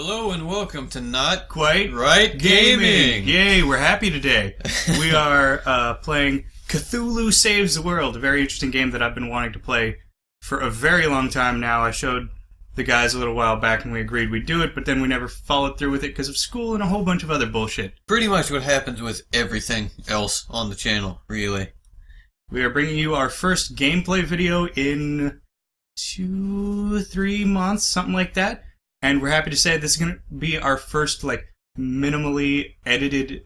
Hello and welcome to Not Quite Right Gaming. Yay, we're happy today. We are playing Cthullu Saves the World, a very interesting game that I've been wanting to play for a very long time now. I showed the guys a little while back and we agreed we'd do it, but then we never followed through with it because of school and a whole bunch of other bullshit. Pretty much what happens with everything else on the channel, really. We are bringing you our first gameplay video in 2-3 months, something like that. And we're happy to say this is going to be our first, minimally edited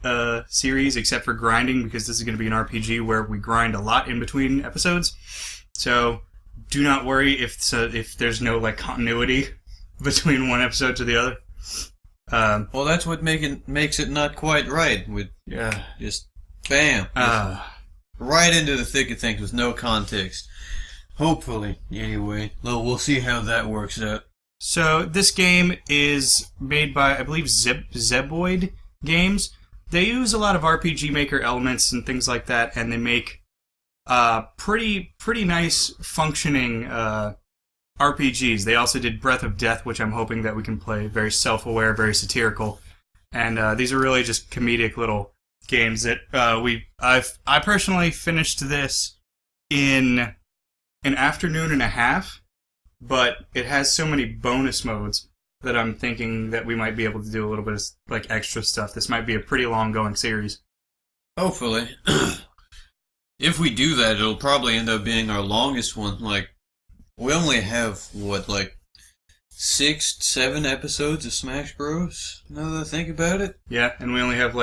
series, except for grinding, because this is going to be an RPG where we grind a lot in between episodes. So do not worry if there's no continuity between one episode to the other. Well, that's what makes it not quite right. Just bam, right into the thick of things with no context. Hopefully, anyway. Well, we'll see how that works out. So this game is made by, I believe, Zeboid Games. They use a lot of RPG Maker elements and things like that, and they make pretty nice functioning RPGs. They also did Breath of Death, which I'm hoping that we can play. Very self-aware, very satirical, and these are really just comedic little games that I personally finished this in an afternoon and a half. But it has so many bonus modes that I'm thinking that we might be able to do a little bit of extra stuff. This might be a pretty long-going series. Hopefully. If we do that, it'll probably end up being our longest one. We only have, 6-7 episodes of Smash Bros, now that I think about it? Yeah, and we only have,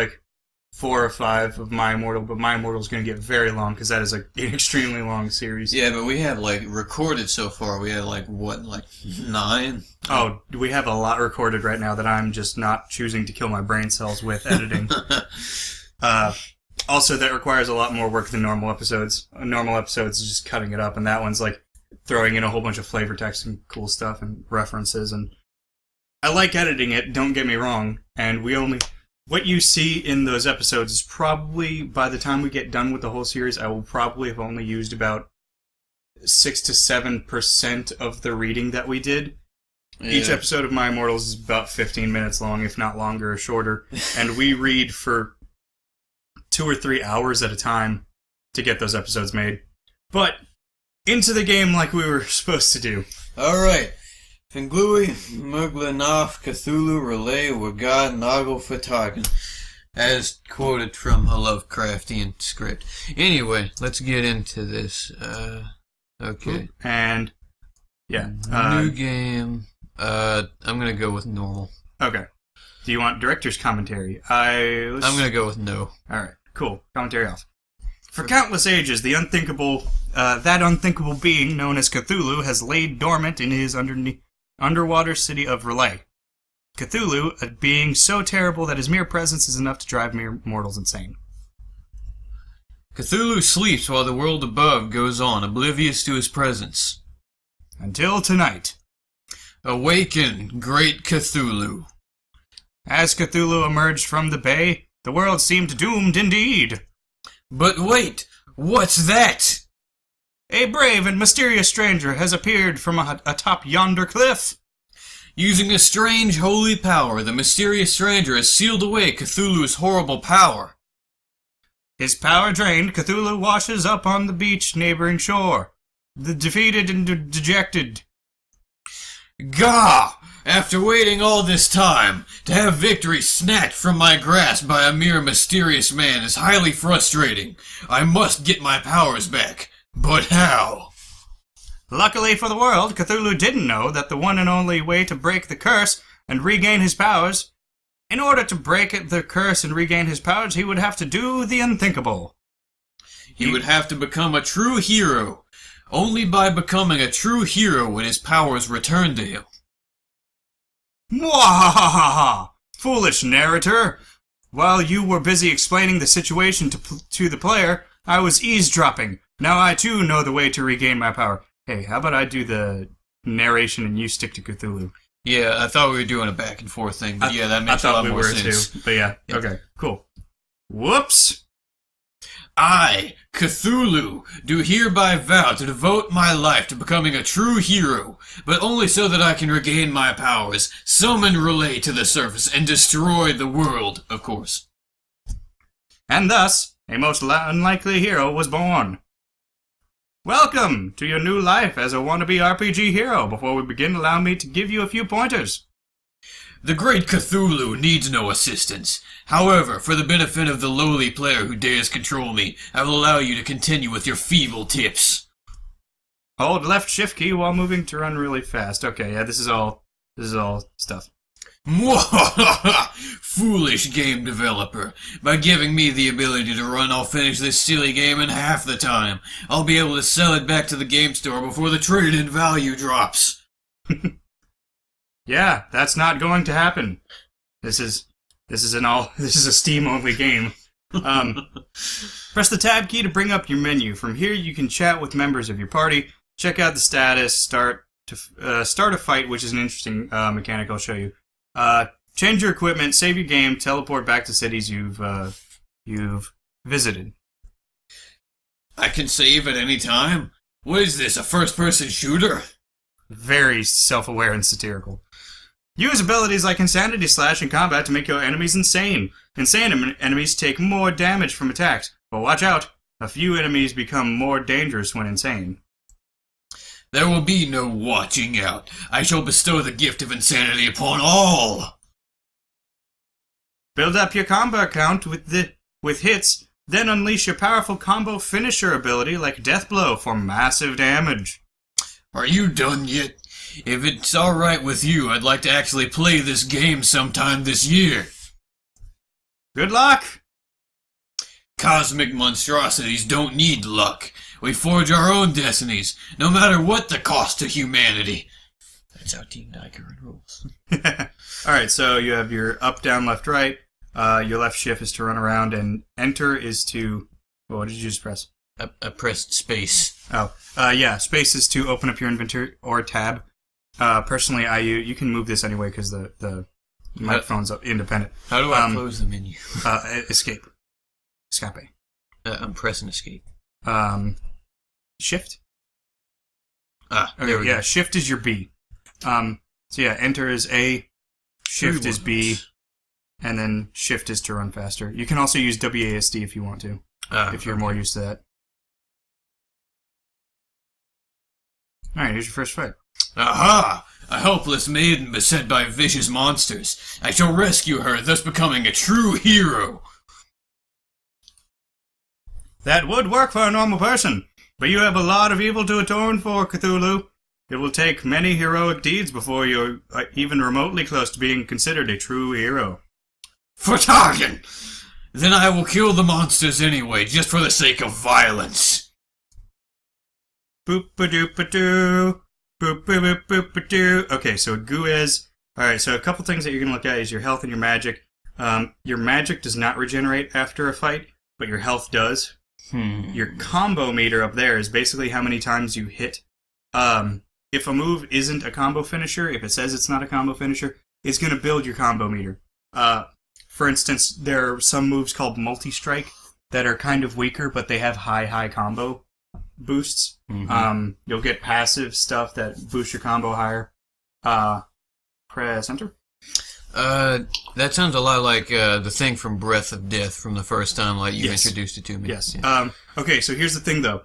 4 or 5 of My Immortal, but My Immortal's going to get very long, because that is, an extremely long series. Yeah, but we have, recorded so far, we had, 9? Oh, we have a lot recorded right now that I'm just not choosing to kill my brain cells with editing. Also, that requires a lot more work than normal episodes. Normal episodes is just cutting it up, and that one's, throwing in a whole bunch of flavor text and cool stuff and references, and I like editing it, don't get me wrong, and what you see in those episodes is probably, by the time we get done with the whole series, I will probably have only used about 6 to 7% of the reading that we did. Yeah. Each episode of My Immortals is about 15 minutes long, if not longer or shorter, and we read for 2 or 3 hours at a time to get those episodes made. But into the game like we were supposed to do. Alright. Finglui, Muglanaf, Cthullu, Relay, Wagad, Noggle, Fatagan. As quoted from a Lovecraftian script. Anyway, let's get into this. Okay. And, yeah. New game. I'm gonna go with normal. Okay. Do you want director's commentary? I'm gonna go with no. Alright, cool. Commentary off. For countless ages, that unthinkable being known as Cthullu has laid dormant in his underwater city of Relay. Cthullu, a being so terrible that his mere presence is enough to drive mere mortals insane. Cthullu sleeps while the world above goes on, oblivious to his presence. Until tonight. Awaken, great Cthullu. As Cthullu emerged from the bay, the world seemed doomed indeed. But wait, what's that? A brave and mysterious stranger has appeared from atop yonder cliff. Using a strange holy power, the mysterious stranger has sealed away Cthulhu's horrible power. His power drained, Cthulhu washes up on the beach neighboring shore, defeated and dejected. Gah! After waiting all this time, to have victory snatched from my grasp by a mere mysterious man is highly frustrating. I must get my powers back. But how? Luckily for the world, Cthulhu didn't know that the one and only way to break the curse and regain his powers, in order to break the curse and regain his powers, he would have to do the unthinkable. He would have to become a true hero. Only by becoming a true hero would his powers return to him. Mwahahaha! Foolish narrator! While you were busy explaining the situation to the player, I was eavesdropping. Now I too know the way to regain my power. Hey, how about I do the narration and you stick to Cthulhu? Yeah, I thought we were doing a back and forth thing, but that makes a lot more sense. Too, but yeah, okay, cool. Whoops! I, Cthullu, do hereby vow to devote my life to becoming a true hero, but only so that I can regain my powers, summon Relay to the surface, and destroy the world, of course. And thus, a most unlikely hero was born. Welcome to your new life as a wannabe RPG hero. Before we begin, allow me to give you a few pointers. The great Cthullu needs no assistance. However, for the benefit of the lowly player who dares control me, I will allow you to continue with your feeble tips. Hold left shift key while moving to run really fast. Okay, yeah, this is all stuff. Mwahaha! Foolish game developer. By giving me the ability to run, I'll finish this silly game in half the time. I'll be able to sell it back to the game store before the trade-in value drops. Yeah, that's not going to happen. This is a Steam-only game. Press the tab key to bring up your menu. From here, you can chat with members of your party, check out the status, start a fight, which is an interesting mechanic I'll show you. Change your equipment, save your game, teleport back to cities you've visited. I can save at any time? What is this, a first-person shooter? Very self-aware and satirical. Use abilities like Insanity Slash in combat to make your enemies insane. Insane enemies take more damage from attacks, but watch out, a few enemies become more dangerous when insane. There will be no watching out. I shall bestow the gift of insanity upon all. Build up your combo count with hits, then unleash your powerful combo finisher ability like Death Blow for massive damage. Are you done yet? If it's alright with you, I'd like to actually play this game sometime this year. Good luck! Cosmic monstrosities don't need luck. We forge our own destinies, no matter what the cost to humanity. That's how Team Nykurin rules. Alright, so you have your up, down, left, right. Your left shift is to run around, and enter is to... Well, what did you just press? I pressed space. Yeah, space is to open up your inventory or tab. Personally, you can move this anyway because the microphone's independent. How do I close the menu? Escape. Escape. I'm pressing escape. Shift. There we go. Shift is your B. So yeah, enter is A, shift is B, and then shift is to run faster. You can also use WASD if you want to, if you're more used to that. Alright, here's your first fight. Aha! A helpless maiden beset by vicious monsters. I shall rescue her, thus becoming a true hero. That would work for a normal person, but you have a lot of evil to atone for, Cthulhu. It will take many heroic deeds before you're even remotely close to being considered a true hero. Vertagen! Then I will kill the monsters anyway, just for the sake of violence. Boop-a-doop-a-doo. Boop-a-boop-boop-a-doo. Okay, so goo is... Alright, so a couple things that you're going to look at is your health and your magic. Your magic does not regenerate after a fight, but your health does. Your combo meter up there is basically how many times you hit. If a move isn't a combo finisher, if it says it's not a combo finisher, it's going to build your combo meter. For instance, there are some moves called multi-strike that are kind of weaker, but they have high combo boosts. You'll get passive stuff that boosts your combo higher. Press enter. That sounds a lot like the thing from Breath of Death from the first time you introduced it to me. Yes. Yeah. Okay, so here's the thing, though.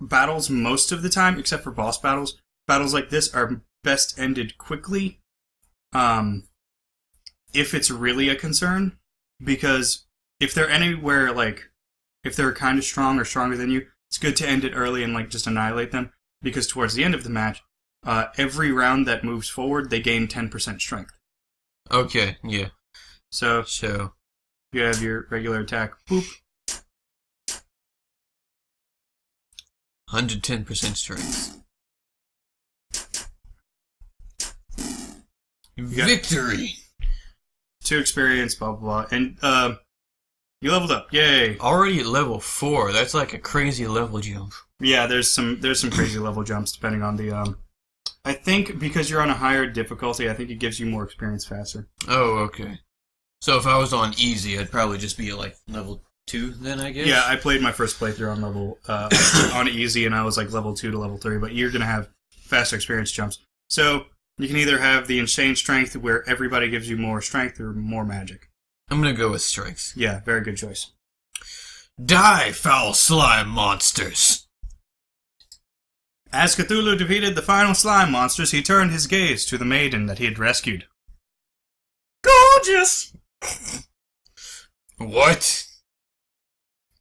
Battles most of the time, except for boss battles, battles like this are best ended quickly. If it's really a concern, because if they're anywhere, if they're kind of strong or stronger than you, it's good to end it early and, just annihilate them, because towards the end of the match, every round that moves forward, they gain 10% strength. Okay, yeah. So you have your regular attack. Boop. 110% strength. Victory! 2 experience, blah, blah, blah. And, you leveled up. Yay! Already at level 4. That's like a crazy level jump. Yeah, there's some crazy level jumps depending on the, I think because you're on a higher difficulty, I think it gives you more experience faster. Oh, okay. So if I was on easy, I'd probably just be level 2 then, I guess? Yeah, I played my first playthrough on level on easy, and I was like level 2 to level 3, but you're going to have faster experience jumps. So you can either have the insane strength where everybody gives you more strength or more magic. I'm going to go with strength. Yeah, very good choice. Die, foul slime monsters! As Cthulhu defeated the final slime monsters, he turned his gaze to the maiden that he had rescued. Gorgeous! What?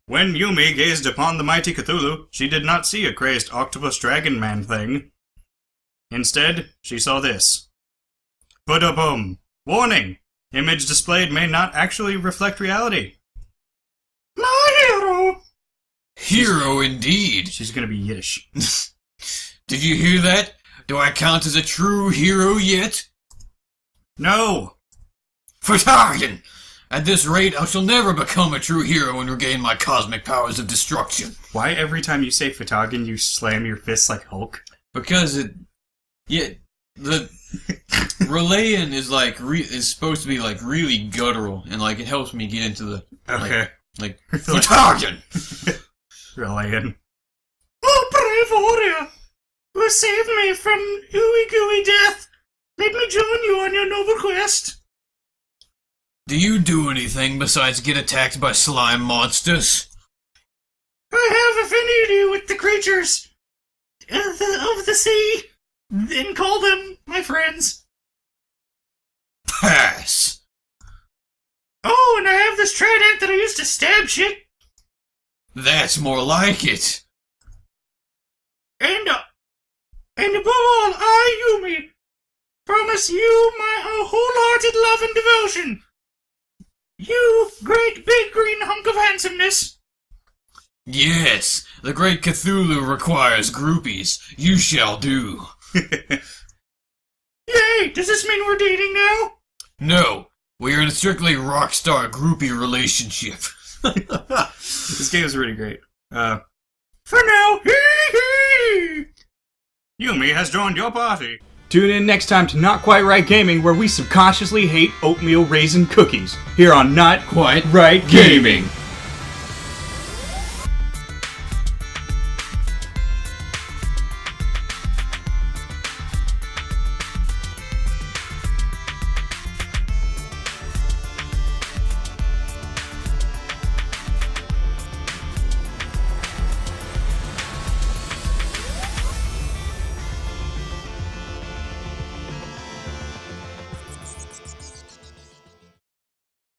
When Yumi gazed upon the mighty Cthulhu, she did not see a crazed octopus dragon man thing. Instead, she saw this. Ba-da-bum. Warning! Image displayed may not actually reflect reality. My hero! Hero indeed. She's gonna be Yiddish. Did you hear that? Do I count as a true hero yet? No! Vertagen! At this rate, I shall never become a true hero and regain my cosmic powers of destruction. Why every time you say Vertagen, you slam your fists like Hulk? Because it... Yeah, the... Relayan is like, is supposed to be like really guttural, and like it helps me get into the... Okay. Like Vertagen! Relayan. Oh, brave warrior! Who saved me from ooey gooey death? Let me join you on your noble quest. Do you do anything besides get attacked by slime monsters? I have affinity with the creatures of the sea, and call them my friends. Pass! Oh, and I have this trident that I used to stab shit. That's more like it. And above all, I, Yumi, promise you my wholehearted love and devotion. You great big green hunk of handsomeness. Yes, the great Cthulhu requires groupies. You shall do. Yay! Does this mean we're dating now? No, we are in a strictly rockstar groupie relationship. This game is really great. For now, hee. Yumi has joined your party. Tune in next time to Not Quite Right Gaming, where we subconsciously hate oatmeal raisin cookies. Here on Not Quite Right Gaming.